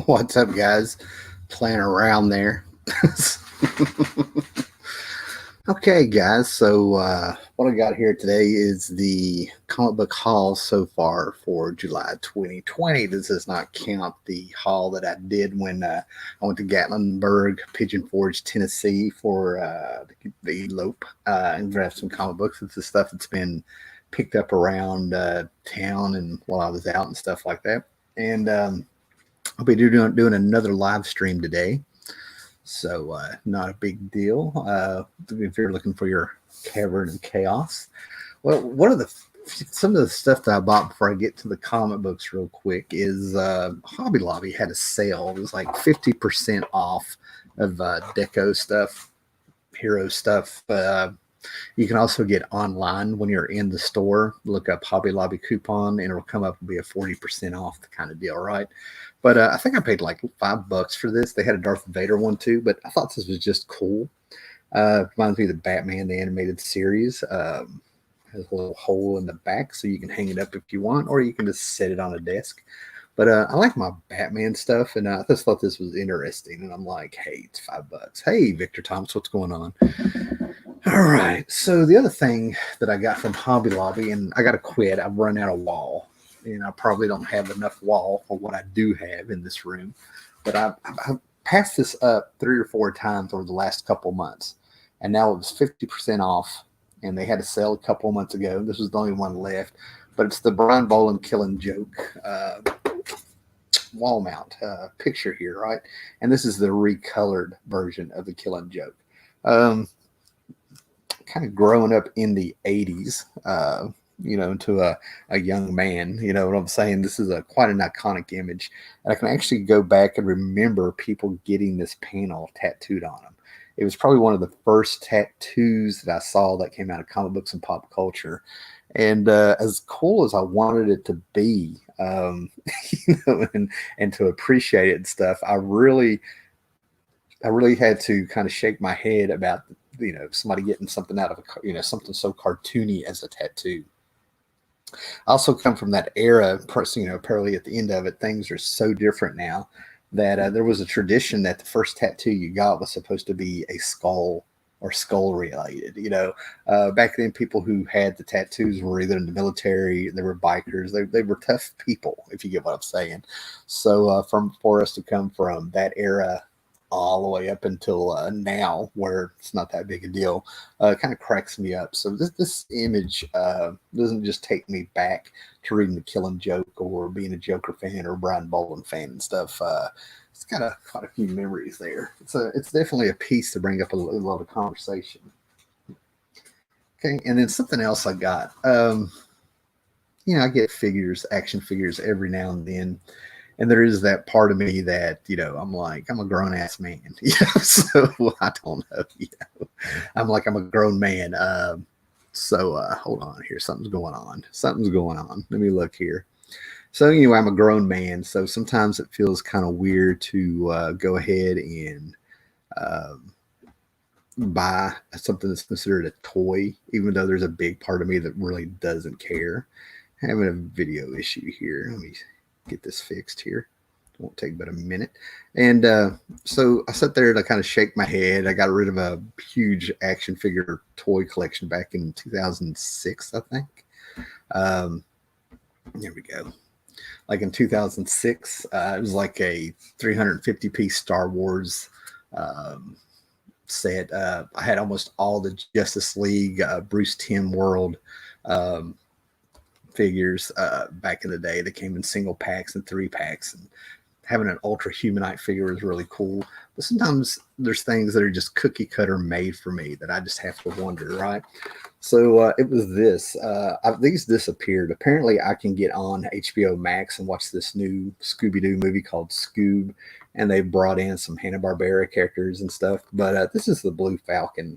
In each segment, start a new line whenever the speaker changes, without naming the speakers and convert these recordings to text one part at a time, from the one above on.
What's up, guys? Playing around there. Okay, guys. So, what I got here today is the comic book haul so far for July 2020. This does not count the haul that I did when I went to Gatlinburg, Pigeon Forge, Tennessee for the elope and grab some comic books. It's the stuff that's been picked up around town and while I was out and stuff like that. And I'll be doing another live stream today. So not a big deal. If you're looking for your Cavern of Chaos. Well, some of the stuff that I bought before I get to the comic books real quick is Hobby Lobby had a sale. It was like 50% off of deco stuff, hero stuff. You can also get online when you're in the store. Look up Hobby Lobby coupon, and it'll come up and be a 40% off kind of deal, right? But I think I paid like $5 for this. They had a Darth Vader one too, but I thought this was just cool. Reminds me of the Batman the animated series. Has a little hole in the back, so you can hang it up if you want, or you can just set it on a desk. But I like my Batman stuff, and I just thought this was interesting. And I'm like, hey, it's $5. Hey, Victor Thomas, what's going on? All right. So the other thing that I got from Hobby Lobby, and I got to quit. I've run out of wall, and I probably don't have enough wall for what I do have in this room. But I've passed this up 3 or 4 times over the last couple months, and now it was 50% off, and they had a sale a couple of months ago. This was the only one left, but it's the Brian Boland Killing Joke wall mount picture here, right? And this is the recolored version of the Killing Joke. Kind of growing up in the 80s, into a young man, you know what I'm saying? This is quite an iconic image. And I can actually go back and remember people getting this panel tattooed on them. It was probably one of the first tattoos that I saw that came out of comic books and pop culture. And as cool as I wanted it to be, and to appreciate it and stuff, I really had to kind of shake my head about, somebody getting something out of something so cartoony as a tattoo. I also come from that era, apparently at the end of it, things are so different now that there was a tradition that the first tattoo you got was supposed to be a skull or skull related. Back then, people who had the tattoos were either in the military, they were bikers, they were tough people, if you get what I'm saying. So for us to come from that era all the way up until now, where it's not that big a deal, kind of cracks me up. So this image doesn't just take me back to reading the Killing Joke or being a Joker fan or a Brian Boland fan and stuff. It's got quite a few memories there. It's definitely a piece to bring up a lot of conversation. Okay, and then something else I got. I get action figures every now and then. And there is that part of me that, I'm like, I'm a grown ass man. So I don't know. I'm a grown man. So hold on here. Something's going on. Let me look here. So anyway, I'm a grown man. So sometimes it feels kind of weird to go ahead and buy something that's considered a toy, even though there's a big part of me that really doesn't care. I'm having a video issue here. Let me get this fixed here. It won't take but a minute. And so I sat there to kind of shake my head. I got rid of a huge action figure toy collection back in 2006, I think. There we go. Like in 2006, it was like a 350-piece Star Wars set. I had almost all the Justice League, Bruce Timm World figures back in the day. They came in single packs and 3-packs, and having an Ultra Humanite figure is really cool. But sometimes there's things that are just cookie cutter made for me that I just have to wonder, right? So it was this. These disappeared. Apparently I can get on HBO Max and watch this new Scooby-Doo movie called Scoob, and they brought in some Hanna-Barbera characters and stuff. But this is the Blue Falcon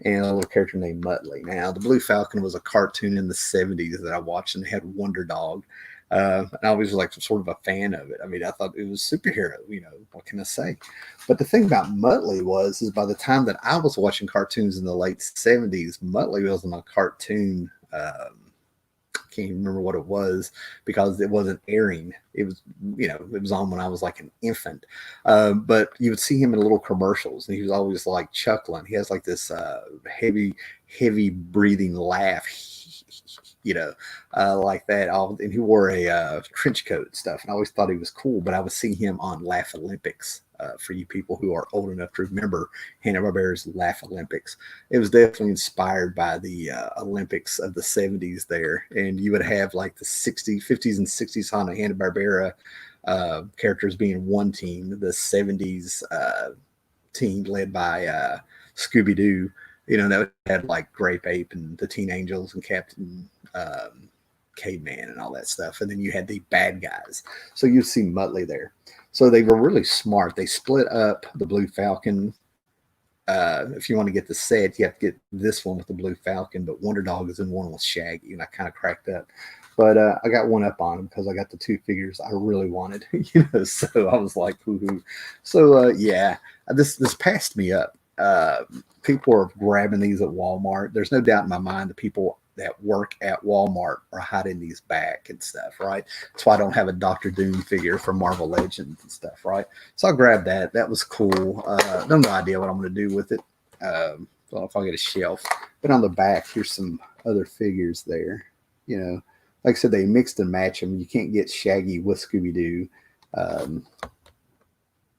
and a little character named Muttley. Now, the Blue Falcon was a cartoon in the 70s that I watched, and they had Wonder Dog. And I was like sort of a fan of it. I mean, I thought it was superhero, what can I say? But the thing about Muttley is by the time that I was watching cartoons in the late 70s, Muttley wasn't a cartoon can't even remember what it was because it wasn't airing. It was, it was on when I was like an infant. But you would see him in little commercials, and he was always like chuckling. He has like this heavy breathing laugh, like that. And he wore a trench coat and stuff, and I always thought he was cool. But I would see him on Laugh Olympics. For you people who are old enough to remember Hanna-Barbera's Laugh Olympics, it was definitely inspired by the Olympics of the 70s there. And you would have like the 50s and 60s Hanna-Barbera characters being one team, the 70s team led by Scooby-Doo. That had like Grape Ape and the Teen Angels and Captain Caveman and all that stuff. And then you had the bad guys. So you see Muttley there. So they were really smart. They split up the Blue Falcon. If you want to get the set, you have to get this one with the Blue Falcon, but Wonder Dog is in one with Shaggy, and I kind of cracked up. But I got one up on him because I got the two figures I really wanted, so I was like, hoo-hoo. So, this passed me up. People are grabbing these at Walmart. There's no doubt in my mind the people that work at Walmart are hiding these back and stuff, right? That's why I don't have a Doctor Doom figure from Marvel Legends and stuff, right? So I grabbed that. That was cool. No idea what I'm going to do with it. Don't know if I'll get a shelf. But on the back, here's some other figures there. Like I said, they mixed and match them. You can't get Shaggy with Scooby-Doo.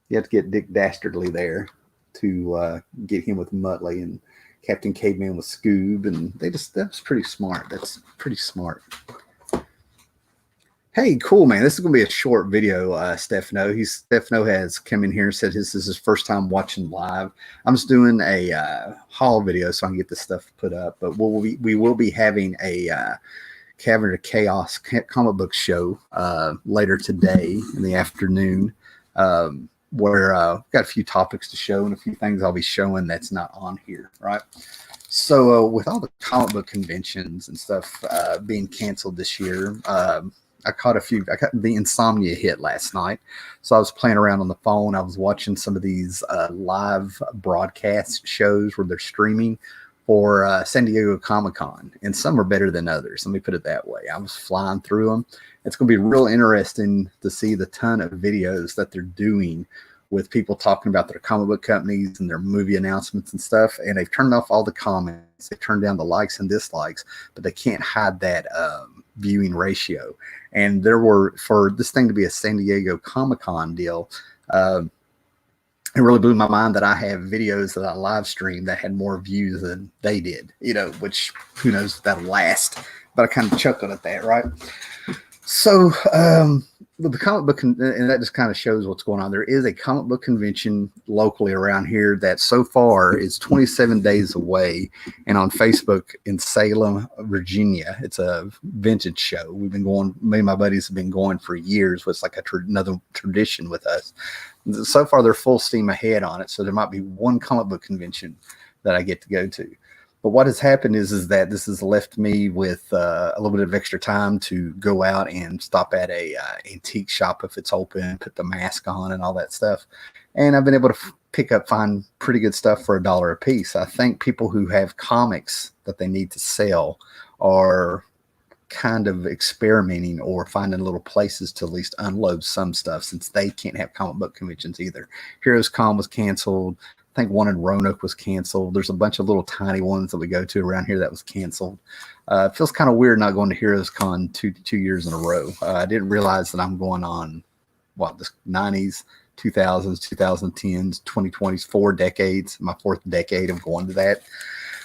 You have to get Dick Dastardly there to get him with Muttley, and Captain Caveman with Scoob, and that's pretty smart. That's pretty smart. Hey, cool, man. This is going to be a short video, Stefano. Stefano has come in here and said this is his first time watching live. I'm just doing a haul video so I can get this stuff put up, but we will be having a Cavern of Chaos comic book show later today in the afternoon. Where I've got a few topics to show and a few things I'll be showing that's not on here, right? So with all the comic book conventions and stuff being canceled this year, I caught the insomnia hit last night. So I was playing around on the phone. I was watching some of these live broadcast shows where they're streaming for San Diego Comic-Con, and some are better than others. Let me put it that way. I was flying through them. It's going to be real interesting to see the ton of videos that they're doing with people talking about their comic book companies and their movie announcements and stuff. And they've turned off all the comments. They turned down the likes and dislikes, but they can't hide that viewing ratio. And for this thing to be a San Diego Comic-Con deal, it really blew my mind that I have videos that I live streamed that had more views than they did, which who knows if that'll last. But I kind of chuckled at that, right? So the comic book, and that just kind of shows what's going on. There is a comic book convention locally around here that so far is 27 days away, and on Facebook in Salem, Virginia. It's a vintage show. We've been going, me and my buddies have been going for years. It's like another tradition with us. So far, they're full steam ahead on it. So there might be one comic book convention that I get to go to. But what has happened is that this has left me with a little bit of extra time to go out and stop at a antique shop if it's open, put the mask on and all that stuff. And I've been able to find pretty good stuff for $1 a piece. I think people who have comics that they need to sell are kind of experimenting or finding little places to at least unload some stuff, since they can't have comic book conventions either. Heroes Con was canceled. I think one in Roanoke was canceled. There's a bunch of little tiny ones that we go to around here that was canceled. It feels kind of weird not going to Heroes Con two years in a row. I didn't realize that I'm going on the 90s, 2000s, 2010s, 2020s, 4 decades, my 4th decade of going to that.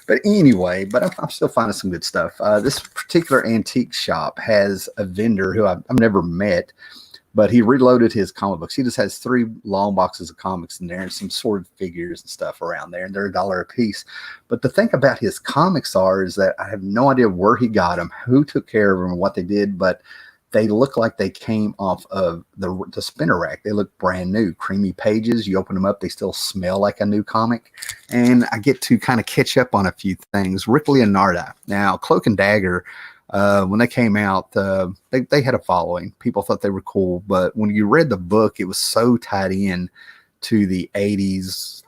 But anyway, I'm still finding some good stuff. This particular antique shop has a vendor who I've never met, but he reloaded his comic books. He just has 3 long boxes of comics in there and some sword figures and stuff around there, and they're $1 a piece. But the thing about his comics is that I have no idea where he got them, who took care of them, and what they did, but they look like they came off of the spinner rack. They look brand new, creamy pages. You open them up, they still smell like a new comic. And I get to kind of catch up on a few things. Rick Leonardi. Now, Cloak and Dagger, when they came out, they had a following. People thought they were cool. But when you read the book, it was so tied in to the 80s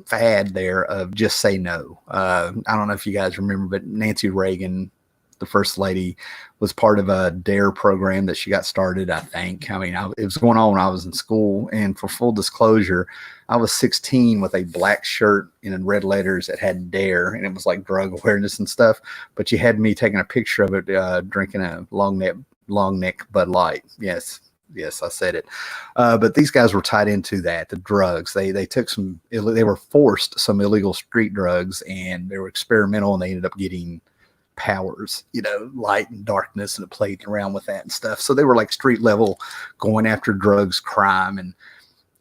fad there of just say no. I don't know if you guys remember, but Nancy Reagan the first lady was part of a DARE program that she got started, I think. I mean, it was going on when I was in school. And for full disclosure, I was 16 with a black shirt and in red letters that had DARE, and it was like drug awareness and stuff. But you had me taking a picture of it drinking a long neck Bud Light. Yes, I said it. But these guys were tied into that, the drugs. They took they were forced some illegal street drugs, and they were experimental, and they ended up getting powers, light and darkness, and it played around with that and stuff. So they were like street level, going after drugs, crime, and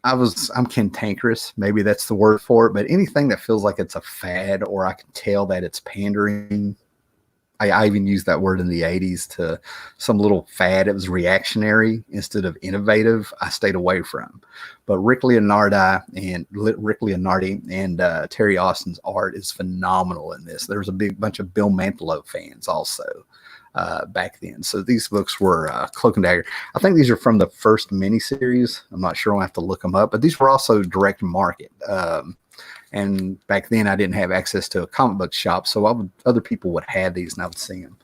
I'm cantankerous. Maybe that's the word for it. But anything that feels like it's a fad, or I can tell that it's pandering. I even used that word in the 80s to some little fad. It was reactionary instead of innovative. I stayed away from. But Rick Leonardi and Terry Austin's art is phenomenal in this. There was a big bunch of Bill Mantlo fans also back then. So these books were Cloak and Dagger. I think these are from the first miniseries. I'm not sure. I'll have to look them up. But these were also direct market. And back then, I didn't have access to a comic book shop, so other people would have these, and I would see them.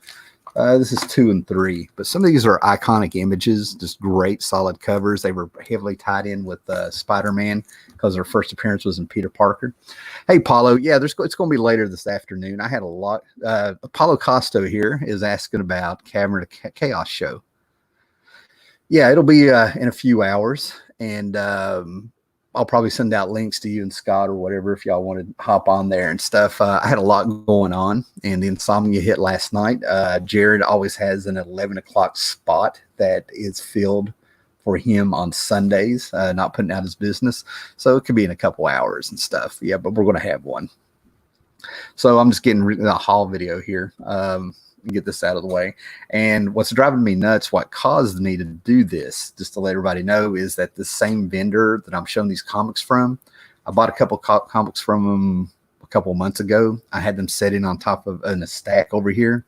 This is 2 and 3, but some of these are iconic images, just great, solid covers. They were heavily tied in with Spider-Man because their first appearance was in Peter Parker. Hey, Paulo, yeah, it's going to be later this afternoon. I had a lot. Paulo Costo here is asking about Cavern of Chaos show. Yeah, it'll be in a few hours, and I'll probably send out links to you and Scott or whatever if y'all want to hop on there and stuff. I had a lot going on, and the insomnia hit last night. Jared always has an 11 o'clock spot that is filled for him on Sundays, not putting out his business. So it could be in a couple hours and stuff. Yeah, but we're going to have one. So I'm just getting a haul video here. Get this out of the way. And what's driving me nuts, what caused me to do this, just to let everybody know, is that the same vendor that I'm showing these comics from, I bought a couple comics from them a couple of months ago. I had them sitting on top of in a stack over here.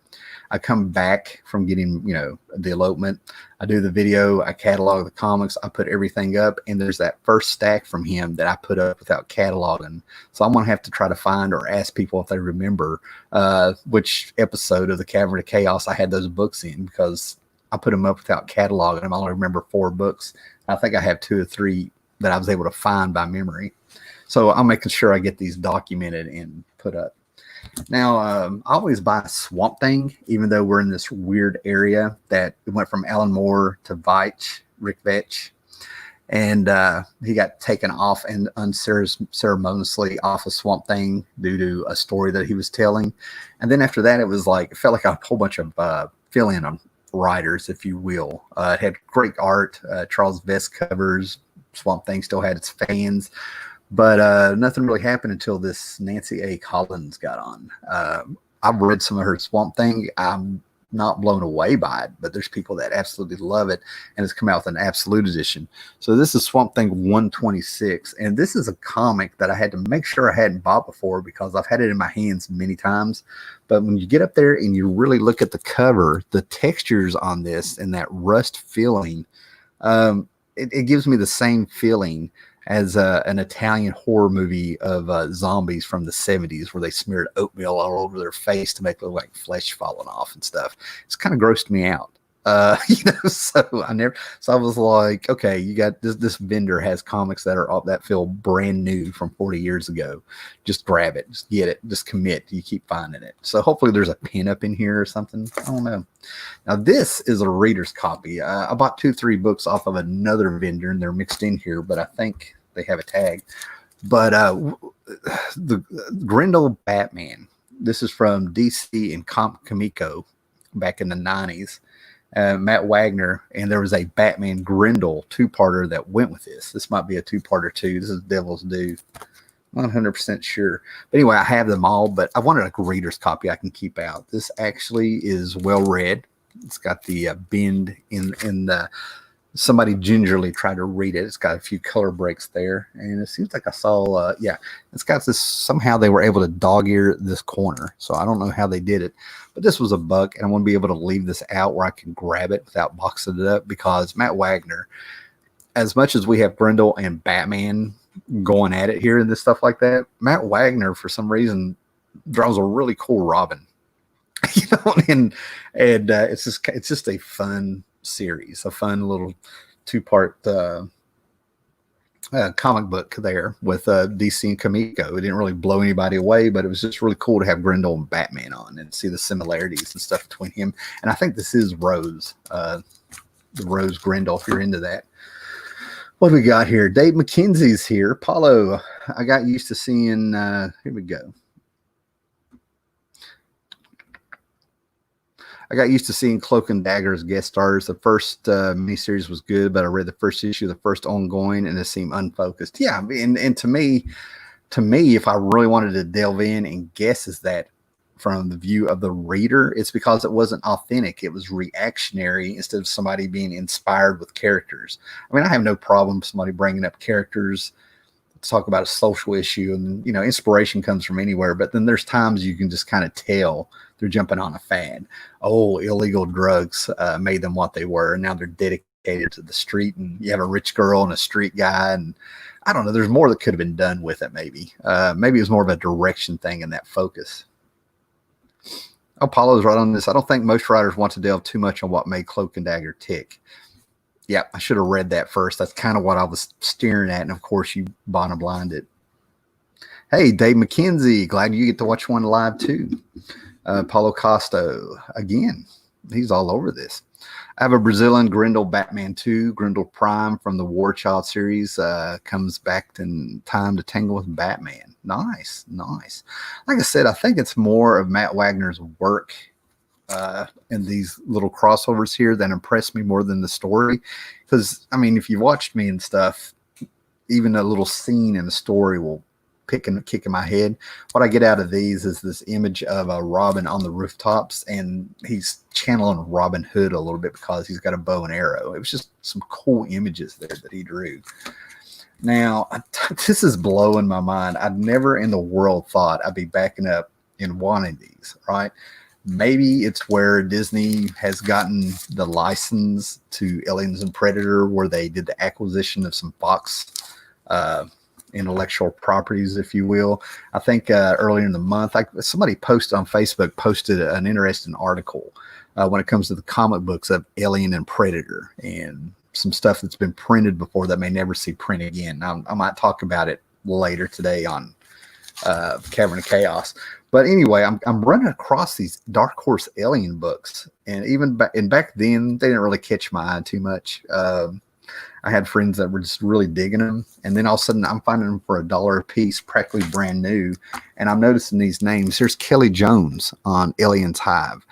I come back from getting, the elopement. I do the video, I catalog the comics, I put everything up, and there's that first stack from him that I put up without cataloging. So I'm going to have to try to find or ask people if they remember which episode of the Cavern of Chaos I had those books in, because I put them up without cataloging them. I only remember 4 books. I think I have 2 or 3 that I was able to find by memory. So I'm making sure I get these documented and put up. Now, I always buy a Swamp Thing, even though we're in this weird area that it went from Alan Moore to Rick Veitch, and he got taken off and unceremoniously off of Swamp Thing due to a story that he was telling. And then after that, it felt like a whole bunch of fill-in writers, if you will. It had great art, Charles Vess covers. Swamp Thing still had its fans. But nothing really happened until this Nancy A. Collins got on. I've read some of her Swamp Thing. I'm not blown away by it, but there's people that absolutely love it, and it's come out with an absolute edition. So this is Swamp Thing 126, and this is a comic that I had to make sure I hadn't bought before because I've had it in my hands many times. But when you get up there and you really look at the cover, the textures on this and that rust feeling, it gives me the same feeling as an Italian horror movie of zombies from the 70s where they smeared oatmeal all over their face to make it look like flesh falling off and stuff. It's kind of grossed me out. So I was like, okay, you got this vendor has comics that feel brand new from 40 years ago. Just grab it, just get it, just commit. You keep finding it. So hopefully there's a pin up in here or something. I don't know. Now this is a reader's copy. I bought 2-3 books off of another vendor and they're mixed in here, but I think they have a tag. But the Grendel Batman. This is from DC and Comico back in the 90s. Matt Wagner, and there was a Batman Grendel 2-parter that went with this. This might be a 2-parter too. This is Devil's Due. Not 100% sure. But anyway, I have them all, but I wanted a reader's copy I can keep out. This actually is well read. It's got the bend in the... Somebody gingerly tried to read it. It's got a few color breaks there. And it seems like I saw, it's got this, somehow they were able to dog ear this corner. So I don't know how they did it. But this was a buck, and I want to be able to leave this out where I can grab it without boxing it up, because Matt Wagner, as much as we have Grendel and Batman going at it here and this stuff like that, Matt Wagner, for some reason, draws a really cool Robin. and it's just a fun series, a fun little 2-part comic book there with DC and Kamiko. It didn't really blow anybody away, but it was just really cool to have Grendel and Batman on and see the similarities and stuff between him. And I think this is Rose, the Rose Grendel, if you're into that. What do we got here? Dave McKenzie's here. Paulo, I got used to seeing, here we go. I got used to seeing Cloak and Dagger as guest stars. The first miniseries was good, but I read the first issue, the first ongoing, and it seemed unfocused. Yeah, and to me, if I really wanted to delve in and guess is that from the view of the reader, it's because it wasn't authentic. It was reactionary instead of somebody being inspired with characters. I mean, I have no problem with somebody bringing up characters to talk about a social issue, and inspiration comes from anywhere. But then there's times you can just kind of tell they're jumping on a fad. Oh, illegal drugs made them what they were, and now they're dedicated to the street. And you have a rich girl and a street guy, and I don't know. There's more that could have been done with it. Maybe it was more of a direction thing in that focus. Oh, Paulo's right on this. I don't think most writers want to delve too much on what made Cloak and Dagger tick. Yeah, I should have read that first. That's kind of what I was staring at, and of course you bottom blinded. Hey, Dave McKenzie, glad you get to watch one live too. Paulo Costo, again, he's all over this. I have a Brazilian Grendel Batman 2, Grendel Prime from the War Child series, comes back in time to tangle with Batman. Nice. Like I said, I think it's more of Matt Wagner's work in these little crossovers here that impressed me more than the story. Because, I mean, if you watched me and stuff, even a little scene in the story will kick in my head. What I get out of these is this image of a Robin on the rooftops, and he's channeling Robin Hood a little bit because he's got a bow and arrow. It was just some cool images there that he drew. Now, this is blowing my mind. I'd never in the world thought I'd be backing up in wanting these, right? Maybe it's where Disney has gotten the license to Aliens and Predator, where they did the acquisition of some Fox intellectual properties, if you will. I think earlier in the month, somebody posted on Facebook, posted an interesting article when it comes to the comic books of Alien and Predator, and some stuff that's been printed before that may never see print again. I might talk about it later today on Cavern of Chaos. But anyway, I'm running across these Dark Horse Alien books, and even back then, they didn't really catch my eye too much. I had friends that were just really digging them, and then all of a sudden I'm finding them for $1 a piece, practically brand new, and I'm noticing these names. There's Kelly Jones on Aliens Hive.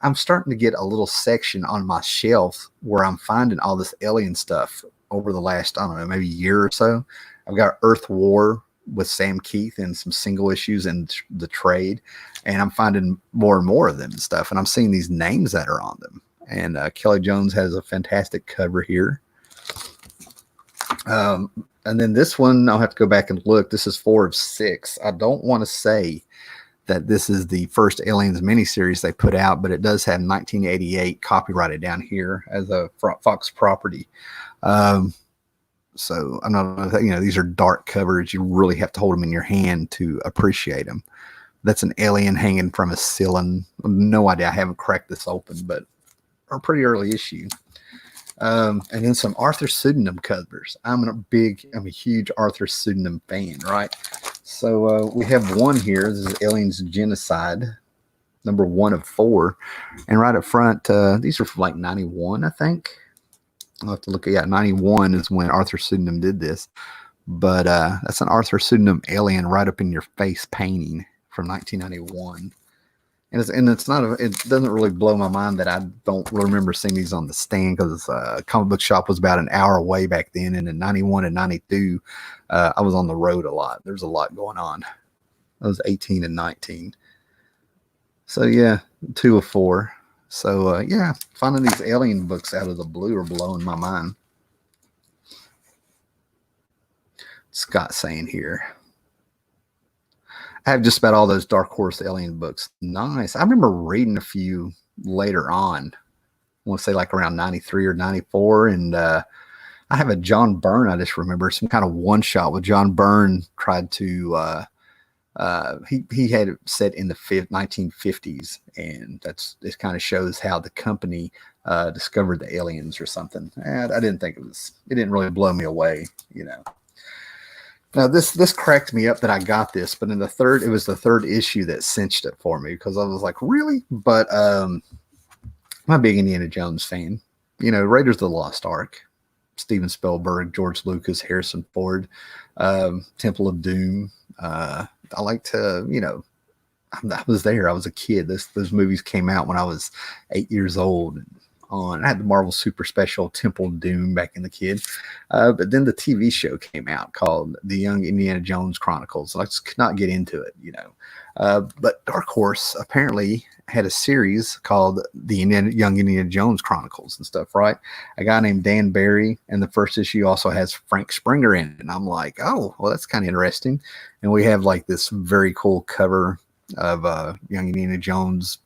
I'm starting to get a little section on my shelf where I'm finding all this alien stuff over the last, I don't know, maybe year or so. I've got Earth War with Sam Keith and some single issues in the trade, and I'm finding more and more of them and stuff, and I'm seeing these names that are on them. And Kelly Jones has a fantastic cover here. And then this one, I'll have to go back and look. This is 4 of 6. I don't want to say that this is the first Aliens miniseries they put out, but it does have 1988 copyrighted down here as a Fox property. So I'm not, these are dark covers. You really have to hold them in your hand to appreciate them. That's an alien hanging from a ceiling. No idea. I haven't cracked this open, but a pretty early issue. And then some Arthur Pseudonym covers. I'm a huge Arthur Pseudonym fan, right? So we have one here. This is Aliens Genocide, number 1 of 4. And right up front, these are from like 91, I think. I'll have to look at 91 is when Arthur Pseudonym did this. But that's an Arthur Pseudonym alien right up in your face painting from 1991. And it's not it doesn't really blow my mind that I don't really remember seeing these on the stand, because comic book shop was about an hour away back then, and in 91 and 92 I was on the road a lot. There's a lot going on. I was 18 and 19, so yeah, 2 of 4. So yeah, finding these alien books out of the blue are blowing my mind. Scott saying here, I have just about all those Dark Horse Alien books. Nice. I remember reading a few later on. I want to say like around 93 or 94. And I have a John Byrne. I just remember some kind of one shot with John Byrne tried to He had it set in the 1950s, and it kind of shows how the company discovered the aliens or something. And I didn't think it didn't really blow me away, you know. Now this cracked me up that I got this, but it was the third issue that cinched it for me, because I was like, really? But I'm a big Indiana Jones fan. You know, Raiders of the Lost Ark, Steven Spielberg, George Lucas, Harrison Ford, Temple of Doom. I like to, you know, I was there. I was a kid. Those movies came out when I was 8 years old. I had the Marvel Super Special Temple of Doom back in the kid. But then the TV show came out called The Young Indiana Jones Chronicles. I just could not get into it, you know. But Dark Horse apparently had a series called The Young Indiana Jones Chronicles and stuff, right? A guy named Dan Barry, and the first issue also has Frank Springer in it. And I'm like, oh, well, that's kind of interesting. And we have like this very cool cover of Young Indiana Jones,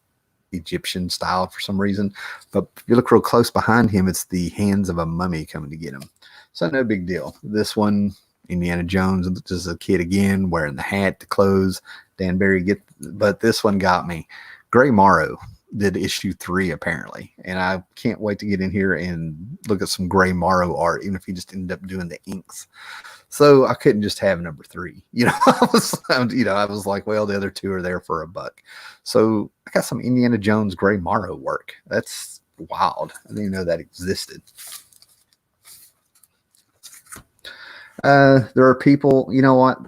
Egyptian style for some reason. But if you look real close behind him, it's the hands of a mummy coming to get him. So no big deal. This one, Indiana Jones, just a kid again, wearing the hat, the clothes. Dan Barry but this one got me. Gray Morrow did issue 3 apparently, and I can't wait to get in here and look at some Gray Morrow art, even if he just ended up doing the inks. So I couldn't just have number 3. You know, I was like, well, the other 2 are there for $1. So I got some Indiana Jones Gray Morrow work. That's wild. I didn't even know that existed. There are people, you know what?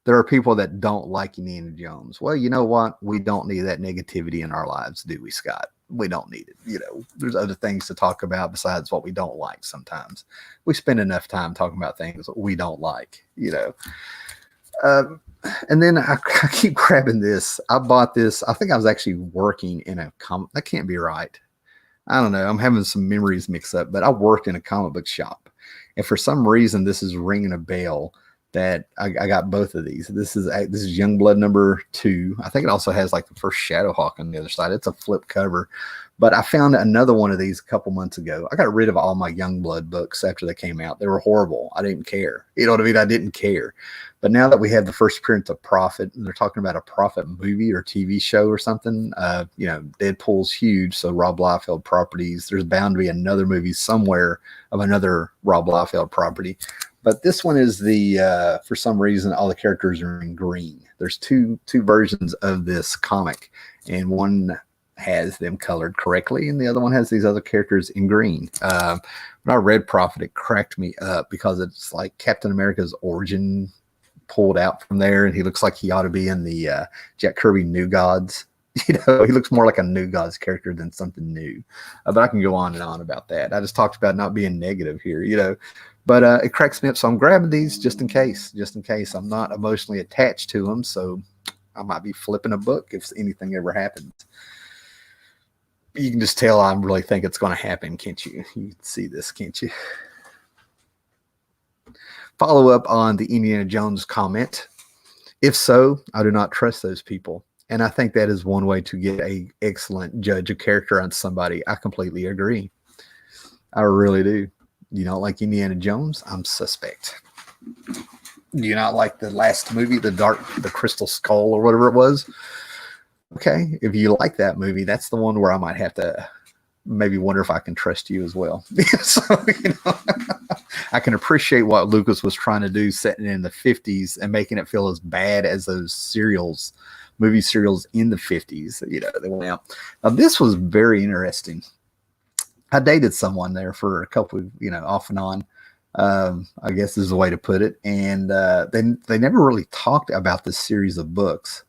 There are people that don't like Indiana Jones. Well, you know what? We don't need that negativity in our lives, do we, Scott? We don't need it. You know, there's other things to talk about besides what we don't like sometimes. We spend enough time talking about things that we don't like, you know. And then I keep grabbing this. I bought this. I think I was actually working in a comic. That can't be right. I don't know. I'm having some memories mixed up, but I worked in a comic book shop. And for some reason, this is ringing a bell that I got both of these. This is Youngblood number 2. I think it also has like the first Shadowhawk on the other side. It's a flip cover. But I found another one of these a couple months ago. I got rid of all my Youngblood books after they came out. They were horrible. I didn't care. You know what I mean? I didn't care. But now that we have the first appearance of Prophet, and they're talking about a Prophet movie or TV show or something, you know, Deadpool's huge, so Rob Liefeld properties. There's bound to be another movie somewhere of another Rob Liefeld property. But this one is for some reason, all the characters are in green. There's two versions of this comic, and one has them colored correctly, and the other one has these other characters in green. When I read Prophet, it cracked me up because it's like Captain America's origin pulled out from there, and he looks like he ought to be in the Jack Kirby New Gods. You know, he looks more like a New Gods character than something new. But I can go on and on about that. I just talked about not being negative here, you know. But it cracks me up, so I'm grabbing these just in case. I'm not emotionally attached to them, so I might be flipping a book if anything ever happens. You can just tell I really think it's going to happen, can't you? You can see this, can't you? Follow up on the Indiana Jones comment. If so, I do not trust those people. And I think that is one way to get an excellent judge of character on somebody. I completely agree. I really do. You don't like Indiana Jones? I'm suspect. Do you not like the last movie, the Crystal Skull or whatever it was? Okay, if you like that movie, that's the one where I might have to maybe wonder if I can trust you as well. So, you know, I can appreciate what Lucas was trying to do, setting it in the 50s and making it feel as bad as those movie serials in the 50s. You know, they went out. Now, this was very interesting. I dated someone there for a couple of, you know, off and on. I guess is the way to put it. And they never really talked about this series of books.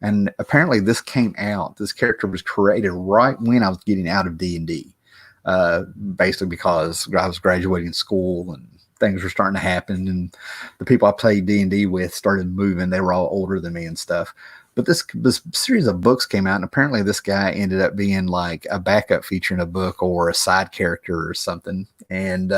And apparently this came out. This character was created right when I was getting out of D&D, basically because I was graduating school and things were starting to happen. And the people I played D&D with started moving. They were all older than me and stuff. But this series of books came out, and apparently this guy ended up being like a backup feature in a book or a side character or something. And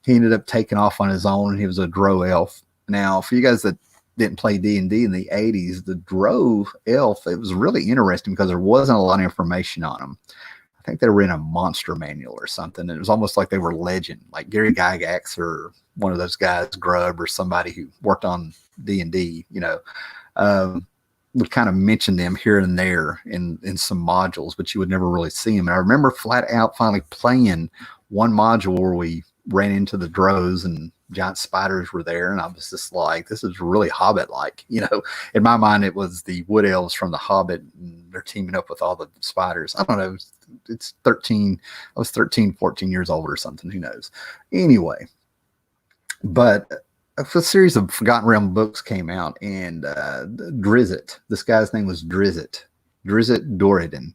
he ended up taking off on his own, and he was a Drow elf. Now, for you guys that didn't play D&D in the 80s, the Drow elf, it was really interesting because there wasn't a lot of information on him. I think they were in a monster manual or something. It was almost like they were legend, like Gary Gygax or one of those guys, Grubb, or somebody who worked on D&D, would kind of mention them here and there in some modules, but you would never really see them. And I remember flat out finally playing one module where we ran into the drows and giant spiders were there, and I was just like, this is really Hobbit-like. In my mind, it was the wood elves from the Hobbit, and they're teaming up with all the spiders. I don't know. It's 13. I was 13, 14 years old or something. Who knows? Anyway, but a series of Forgotten Realm books came out, and Drizzt, this guy's name was Drizzt Doradin.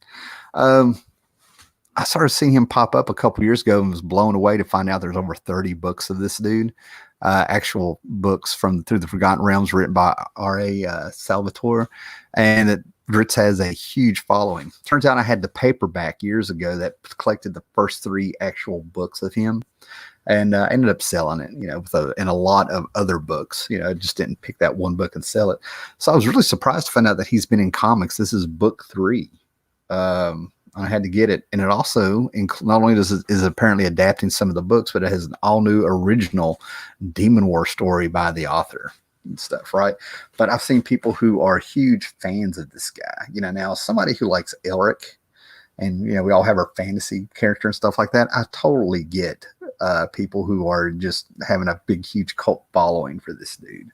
I started seeing him pop up a couple years ago and was blown away to find out there's over 30 books of this dude, actual books through the Forgotten Realms written by R.A. Salvatore, and that Drizzt has a huge following. Turns out I had the paperback years ago that collected the first 3 actual books of him, and ended up selling it, and a lot of other books. I just didn't pick that one book and sell it. So I was really surprised to find out that he's been in comics. This is book 3. I had to get it. And it also, not only is apparently adapting some of the books, but it has an all new original Demon War story by the author and stuff, right? But I've seen people who are huge fans of this guy. Now somebody who likes Elric, and we all have our fantasy character and stuff like that. I totally get people who are just having a big, huge cult following for this dude.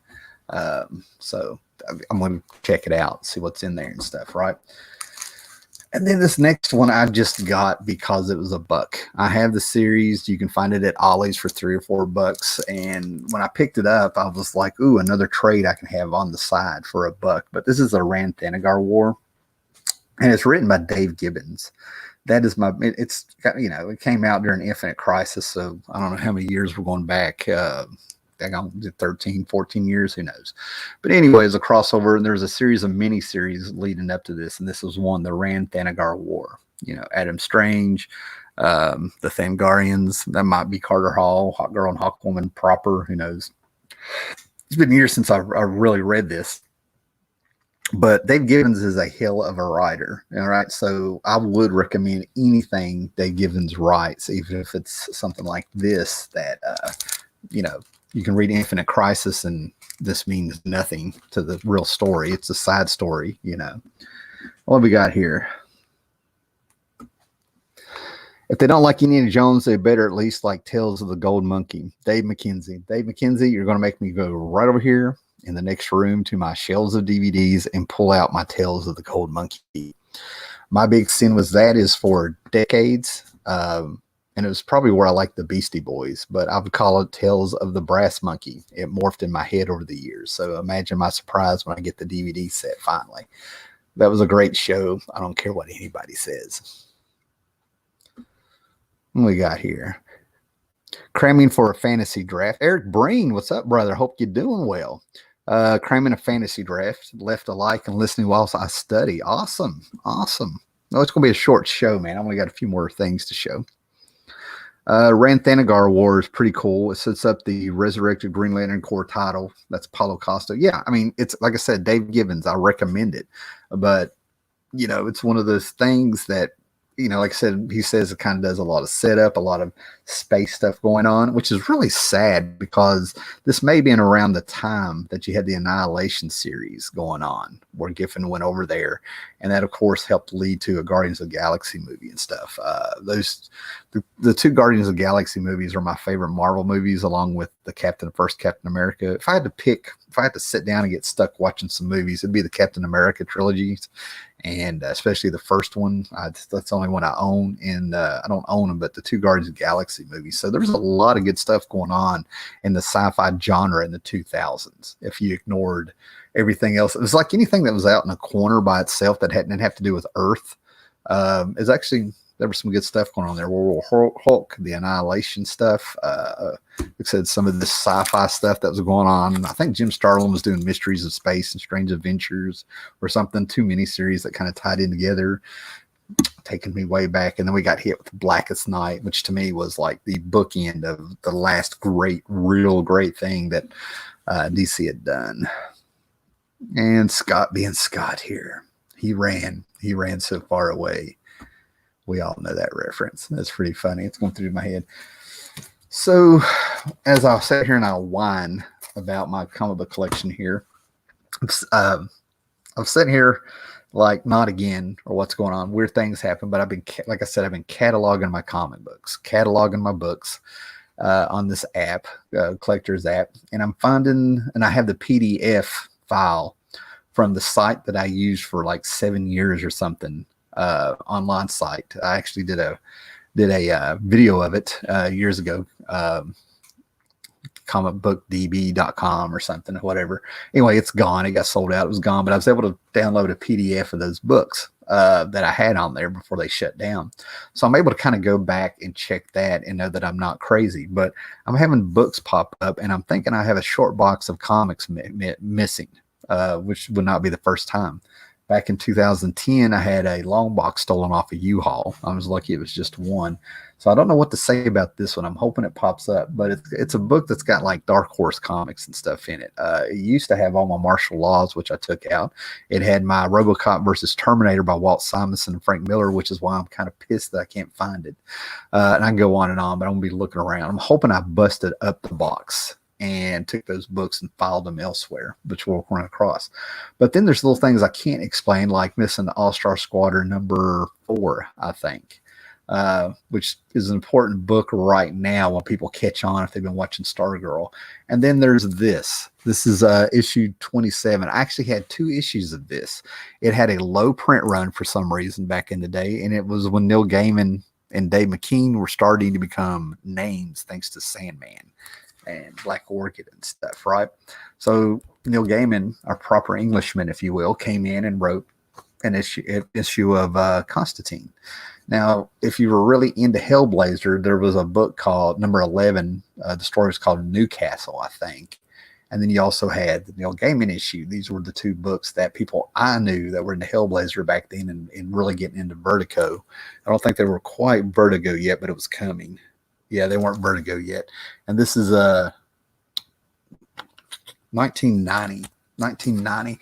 So I'm going to check it out, see what's in there and stuff, right? And then this next one I just got because it was $1. I have the series. You can find it at Ollie's for $3 or $4. And when I picked it up, I was like, ooh, another trade I can have on the side for $1. But this is a Ran Thanagar War. And it's written by Dave Gibbons. That is it came out during Infinite Crisis. So I don't know how many years we're going back. 13, 14 years, who knows? But anyway, it's a crossover, and there's a series of mini-series leading up to this, and this was one, the Ran Thanagar War. Adam Strange, the Thangarians, that might be Carter Hall, Hawk Girl and Hawk Woman proper, who knows? It's been years since I really read this. But Dave Gibbons is a hell of a writer, all right? So I would recommend anything Dave Gibbons writes, even if it's something like this that, you can read Infinite Crisis and this means nothing to the real story. It's a side story, What we got here? If they don't like Indiana Jones, they better at least like Tales of the Gold Monkey. Dave McKenzie. Dave McKenzie, you're going to make me go right over here in the next room to my shelves of DVDs and pull out my Tales of the Gold Monkey. My big sin was that is for decades. And it was probably where I liked the Beastie Boys, but I would call it Tales of the Brass Monkey. It morphed in my head over the years. So imagine my surprise when I get the DVD set finally. That was a great show. I don't care what anybody says. What we got here? Cramming for a fantasy draft. Eric Breen, what's up, brother? Hope you're doing well. Cramming a fantasy draft. Left a like and listening whilst I study. Awesome. No, it's going to be a short show, man. I only got a few more things to show. Ran Thanagar War is pretty cool. It sets up the Resurrected Green Lantern Corps title. That's Paulo Costa. Yeah, I mean, it's like I said, Dave Gibbons. I recommend it. But, it's one of those things that, like I said, he says it kind of does a lot of setup, a lot of space stuff going on, which is really sad because this may have been around the time that you had the Annihilation series going on where Giffen went over there. And that, of course, helped lead to a Guardians of the Galaxy movie and stuff. The 2 Guardians of the Galaxy movies are my favorite Marvel movies, along with the first Captain America. If I had to sit down and get stuck watching some movies, it'd be the Captain America trilogies. And especially the first one, that's the only one I own. And I don't own them, but the 2 Guardians of the Galaxy movies. So there's a lot of good stuff going on in the sci-fi genre in the 2000s. If you ignored everything else, it was like anything that was out in a corner by itself that didn't have to do with Earth. Is actually, there was some good stuff going on there. World War Hulk, the Annihilation stuff. Like I said, some of the sci-fi stuff that was going on. I think Jim Starlin was doing Mysteries of Space and Strange Adventures or something. 2 miniseries that kind of tied in together, taking me way back. And then we got hit with Blackest Night, which to me was like the bookend of the last real great thing that DC had done. And Scott being Scott here. He ran so far away. We all know that reference. That's pretty funny. It's going through my head. So, as I'll sit here and I'll whine about my comic book collection here, I'm sitting here like not again or what's going on. Weird things happen, but like I said, I've been cataloging my comic books, cataloging my books on this app, collector's app, and I'm finding, and I have the PDF file from the site that I used for like 7 years or something, online site. I actually did a video of it years ago, comicbookdb.com or something, whatever. Anyway, it's gone. It got sold out. It was gone, but I was able to download a PDF of those books that I had on there before they shut down. So I'm able to kind of go back and check that and know that I'm not crazy. But I'm having books pop up, and I'm thinking I have a short box of comics missing, which would not be the first time. Back in 2010, I had a long box stolen off a U-Haul. I was lucky it was just one. So I don't know what to say about this one. I'm hoping it pops up, but it's a book that's got like Dark Horse comics and stuff in it. It used to have all my martial laws, which I took out. It had my RoboCop versus Terminator by Walt Simonson and Frank Miller, which is why I'm kind of pissed that I can't find it. And I can go on and on, but I'm going to be looking around. I'm hoping I busted up the box and took those books and filed them elsewhere, which we'll run across. But then there's little things I can't explain, like missing the All-Star Squadron number 4, I think, which is an important book right now when people catch on if they've been watching Stargirl. And then there's this. This is issue 27. I actually had 2 issues of this. It had a low print run for some reason back in the day, and it was when Neil Gaiman and Dave McKean were starting to become names thanks to Sandman and Black Orchid and stuff, right? So Neil Gaiman, our proper Englishman, if you will, came in and wrote an issue of Constantine. Now, if you were really into Hellblazer, there was a book called number 11. The story was called Newcastle, I think. And then you also had the Neil Gaiman issue. These were the 2 books that people I knew that were into Hellblazer back then and really getting into Vertigo. I don't think they were quite Vertigo yet, but it was coming. Yeah, they weren't Vertigo yet. And this is 1990.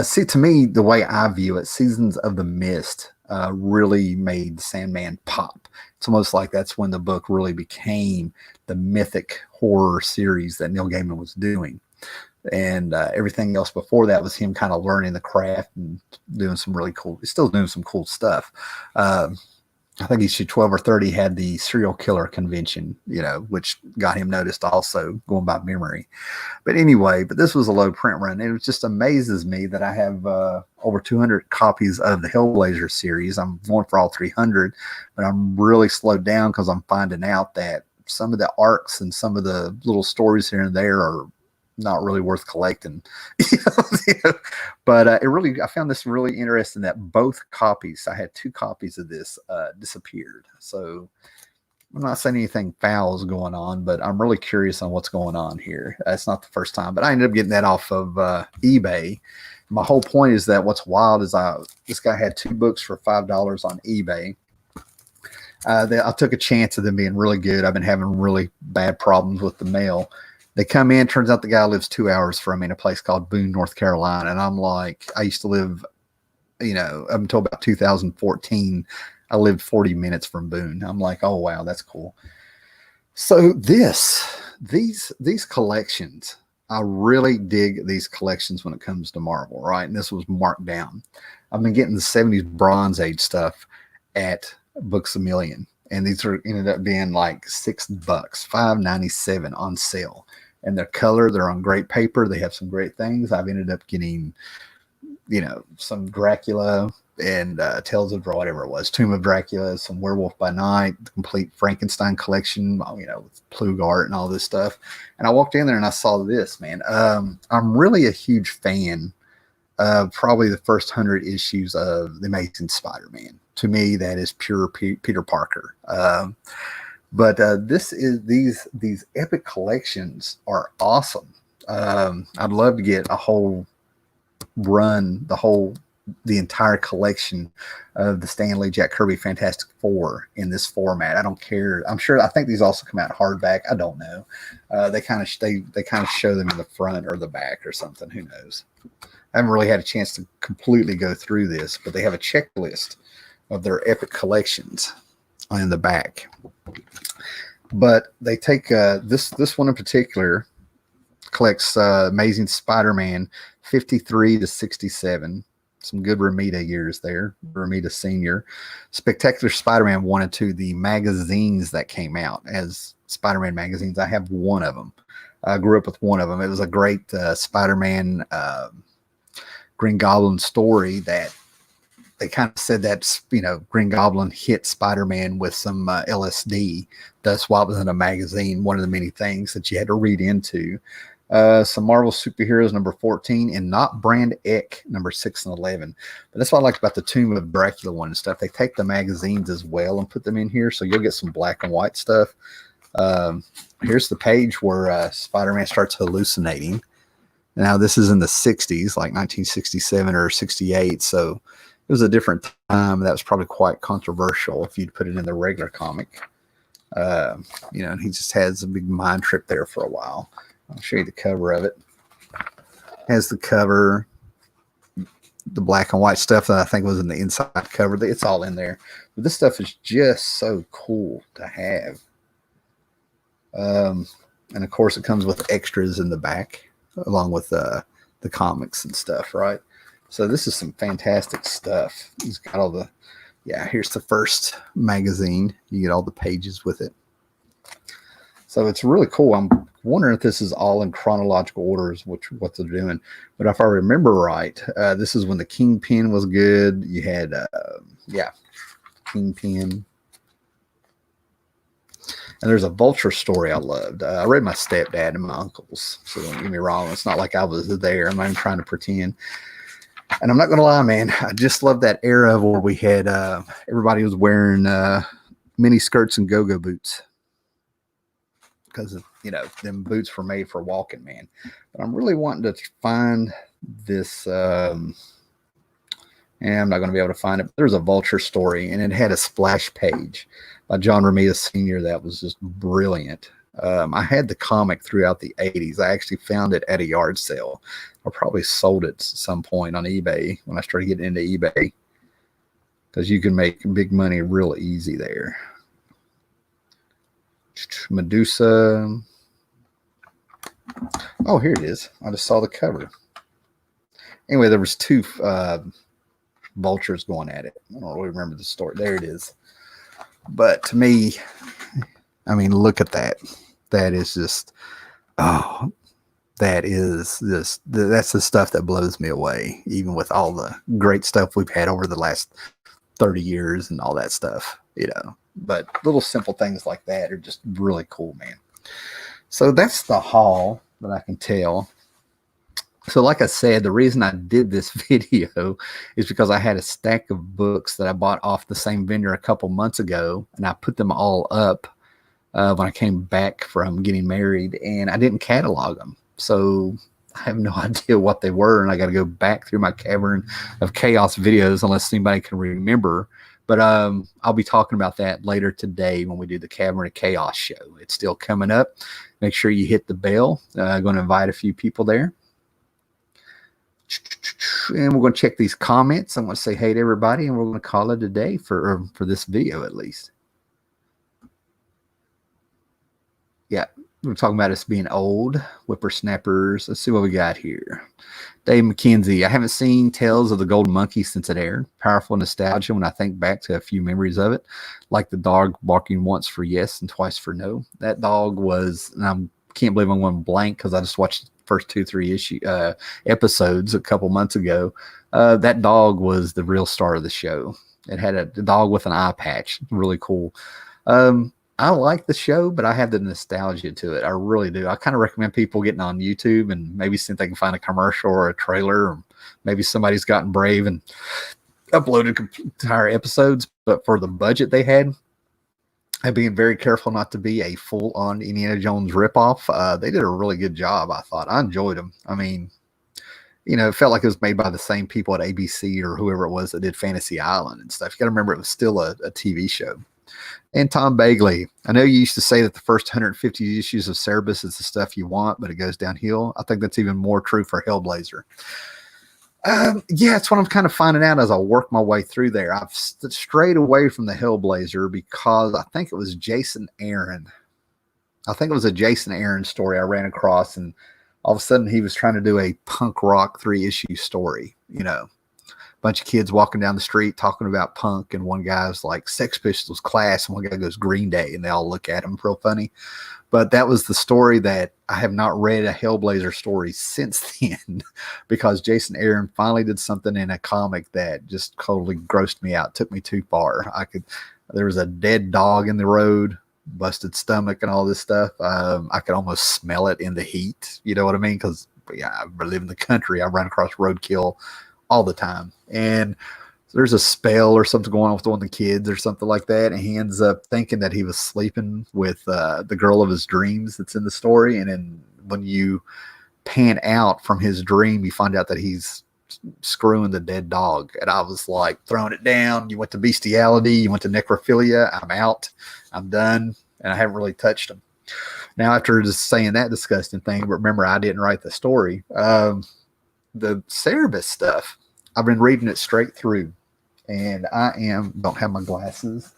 See, to me, the way I view it, Seasons of the Mist really made Sandman pop. It's almost like that's when the book really became the mythic horror series that Neil Gaiman was doing. And everything else before that was him kind of learning the craft and doing some really cool, he's still doing some cool stuff. I think issue 12 or 30 had the serial killer convention, which got him noticed also, going by memory. But anyway, this was a low print run. It just amazes me that I have over 200 copies of the Hellblazer series. I'm going for all 300, but I'm really slowed down because I'm finding out that some of the arcs and some of the little stories here and there are not really worth collecting. But I found this really interesting that both copies, I had 2 copies of this, disappeared. So I'm not saying anything foul is going on, but I'm really curious on what's going on here. It's not the first time, but I ended up getting that off of eBay. My whole point is that what's wild is this guy had 2 books for $5 on eBay. I took a chance of them being really good. I've been having really bad problems with the mail. They come in, turns out the guy lives 2 hours from me in a place called Boone, North Carolina. And I'm like, I used to live, up until about 2014, I lived 40 minutes from Boone. I'm like, oh, wow, that's cool. So these collections, I really dig these collections when it comes to Marvel, right? And this was marked down. I've been getting the 70s Bronze Age stuff at Books A Million. And these ended up being like $6, $5.97 on sale. And their color, they're on great paper. They have some great things. I've ended up getting, some Dracula and Tales of whatever it was, Tomb of Dracula, some Werewolf by Night, the complete Frankenstein collection, with Plugart and all this stuff. And I walked in there and I saw this, man. I'm really a huge fan of probably the first 100 issues of The Amazing Spider-Man. To me, that is pure Peter Parker. But these epic collections are awesome. I'd love to get a whole run, the entire collection of the Stan Lee, Jack Kirby Fantastic Four in this format. I don't care. I think these also come out hardback. I don't know. They kind of show them in the front or the back or something. Who knows? I haven't really had a chance to completely go through this, but they have a checklist of their epic collections in the back. But they take this one in particular collects Amazing Spider-Man 53 to 67. Some good Romita years there. Romita Senior. Spectacular Spider-Man 1 and 2, the magazines that came out as Spider-Man magazines. I have one of them. I grew up with one of them. It was a great Spider-Man Green Goblin story that they kind of said that, you know, Green Goblin hit Spider-Man with some LSD. That's why it was in a magazine, one of the many things that you had to read into. Some Marvel Superheroes number 14 and Not Brand Ek number 6 and 11. But that's what I like about the Tomb of Dracula one and stuff. They take the magazines as well and put them in here, so you'll get some black and white stuff. Here's the page where Spider-Man starts hallucinating. Now this is in the 60s, like 1967 or 68, so it was a different time. That was probably quite controversial if you'd put it in the regular comic. You know, and he just has a big mind trip there for a while. I'll show you the cover of it. Has the cover, the black and white stuff that I think was in the inside cover. It's all in there. But this stuff is just so cool to have. And of course, it comes with extras in the back, along with the comics and stuff, right? So this is some fantastic stuff. He's got all the, yeah, here's the first magazine. You get all the pages with it. So it's really cool. I'm wondering if this is all in chronological orders, what they're doing. But if I remember right, this is when the Kingpin was good. You had, yeah, Kingpin. And there's a Vulture story I loved. I read my stepdad and my uncles. So don't get me wrong. It's not like I was there. I'm not even trying to pretend. And I'm not going to lie, man. I just love that era where we had everybody was wearing mini skirts and go-go boots. Because, you know, them boots were made for walking, man. But I'm really wanting to find this. And I'm not going to be able to find it. But there's a Vulture story, and it had a splash page by John Romita Sr. that was just brilliant. I had the comic throughout the 80s. I actually found it at a yard sale. I probably sold it at some point on eBay when I started getting into eBay, because you can make big money real easy there. Medusa. Oh, here it is. I just saw the cover. Anyway, there was two vultures going at it. I don't really remember the story. There it is. But to me, I mean, look at that. That is just, oh, that is just, that's the stuff that blows me away, even with all the great stuff we've had over the last 30 years and all that stuff, you know. But little simple things like that are just really cool, man. So that's the haul that I can tell. So like I said, the reason I did this video is because I had a stack of books that I bought off the same vendor a couple months ago, and I put them all up when I came back from getting married, and I didn't catalog them. So I have no idea what they were, and I got to go back through my Cavern of Chaos videos unless anybody can remember. But I'll be talking about that later today when we do the Cavern of Chaos show. It's still coming up. Make sure you hit the bell. I'm going to invite a few people there. And we're going to check these comments. I'm going to say hey to everybody, and we're going to call it a day for this video at least. Yeah, we're talking about us being old, whippersnappers. Let's see what we got here. Dave McKenzie. I haven't seen Tales of the Golden Monkey since it aired. Powerful nostalgia when I think back to a few memories of it, like the dog barking once for yes and twice for no. That dog was, and I can't believe I'm going blank because I just watched the first 2-3 episodes a couple months ago. That dog was the real star of the show. It had a dog with an eye patch. Really cool. I like the show, but I have the nostalgia to it. I really do. I kind of recommend people getting on YouTube and maybe see if they can find a commercial or a trailer, or maybe somebody's gotten brave and uploaded entire episodes. But for the budget they had, and being very careful not to be a full-on Indiana Jones ripoff, they did a really good job, I thought. I enjoyed them. I mean, you know, it felt like it was made by the same people at ABC or whoever it was that did Fantasy Island and stuff. You got to remember it was still a TV show. And Tom Bagley, I know you used to say that the first 150 issues of Cerebus is the stuff you want, but it goes downhill. I think that's even more true for Hellblazer. Yeah, it's what I'm kind of finding out as I work my way through there. I've strayed away from the Hellblazer because I think it was Jason Aaron. I think it was a Jason Aaron story I ran across, and all of a sudden he was trying to do a punk rock 3-issue story. You know, bunch of kids walking down the street talking about punk, and one guy's like Sex Pistols Class, and one guy goes Green Day, and they all look at him real funny. But that was the story that I have not read a Hellblazer story since then because Jason Aaron finally did something in a comic that just totally grossed me out, took me too far. There was a dead dog in the road, busted stomach, and all this stuff. I could almost smell it in the heat. You know what I mean? Because yeah, I live in the country. I run across roadkill all the time, and there's a spell or something going on with one of the kids or something like that, and he ends up thinking that he was sleeping with the girl of his dreams that's in the story. And then when you pan out from his dream, you find out that he's screwing the dead dog. And I was like, throwing it down. You went to bestiality, you went to necrophilia. I'm out, I'm done. And I haven't really touched him now after just saying that disgusting thing. But remember, I didn't write the story. The Cerebus stuff, I've been reading it straight through, and don't have my glasses.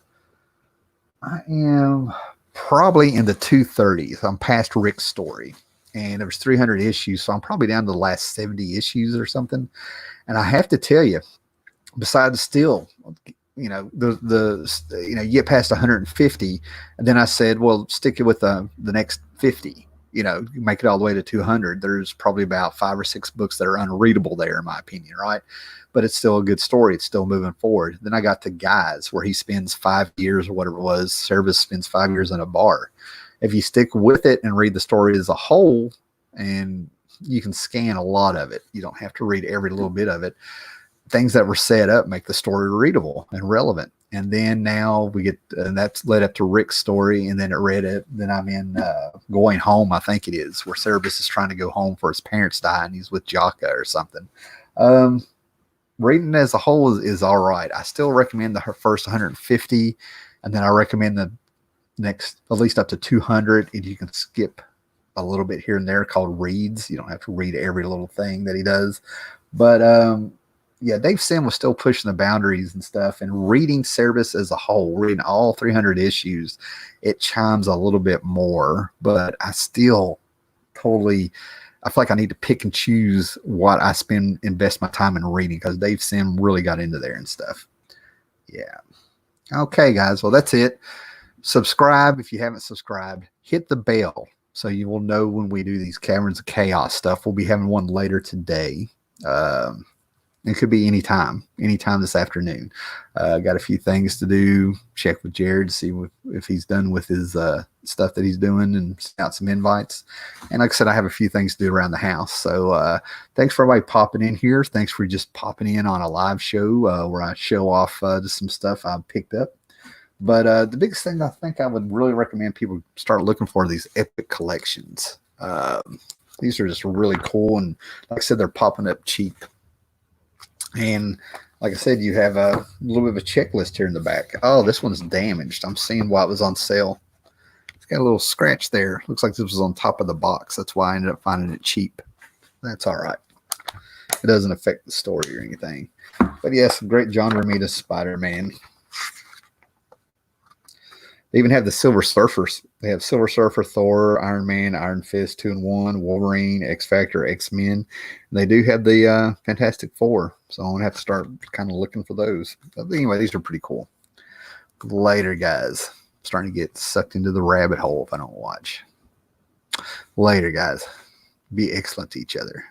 I am probably in the 230s. I'm past Rick's story, and there was 300 issues, so I'm probably down to the last 70 issues or something. And I have to tell you, besides still, you know, you get past 150, and then I said, well, stick it with the next 50. You know, make it all the way to 200. There's probably about 5 or 6 books that are unreadable there, in my opinion, right? But it's still a good story. It's still moving forward. Then I got to Guys, where he spends 5 years or whatever it was. Service spends 5 years in a bar. If you stick with it and read the story as a whole, and you can scan a lot of it, you don't have to read every little bit of it. Things that were set up make the story readable and relevant. And then now we get, and that's led up to Rick's story, and then it read it. Then I'm in Going Home, I think it is, where Cerebus is trying to go home for his parents die, and he's with Jaka or something. Reading as a whole is all right. I still recommend the first 150, and then I recommend the next at least up to 200. And you can skip a little bit here and there called reads. You don't have to read every little thing that he does, but yeah, Dave Sim was still pushing the boundaries and stuff, and reading Cerebus as a whole, reading all 300 issues, it chimes a little bit more, but I still I feel like I need to pick and choose what I invest my time in reading, because Dave Sim really got into there and stuff. Yeah. Okay, guys. Well, that's it. Subscribe if you haven't subscribed. Hit the bell so you will know when we do these Caverns of Chaos stuff. We'll be having one later today. It could be anytime this afternoon. Got a few things to do. Check with Jared to see if he's done with his stuff that he's doing, and send out some invites. And like I said, I have a few things to do around the house. So thanks for everybody popping in here. Thanks for just popping in on a live show where I show off just some stuff I've picked up. But the biggest thing I think I would really recommend people start looking for these epic collections. These are just really cool, and like I said, they're popping up cheap. And like I said, you have a little bit of a checklist here in the back. Oh, this one's damaged. I'm seeing why it was on sale. It's got a little scratch there. Looks like this was on top of the box. That's why I ended up finding it cheap. That's all right. It doesn't affect the story or anything. But yes, great John Romita Spider-Man. They even have the Silver Surfers. They have Silver Surfer, Thor, Iron Man, Iron Fist 2-in-1, Wolverine, X-Factor, X-Men. They do have the Fantastic Four, so I'm going to have to start kind of looking for those. But anyway, these are pretty cool. Later, guys. I'm starting to get sucked into the rabbit hole if I don't watch. Later, guys. Be excellent to each other.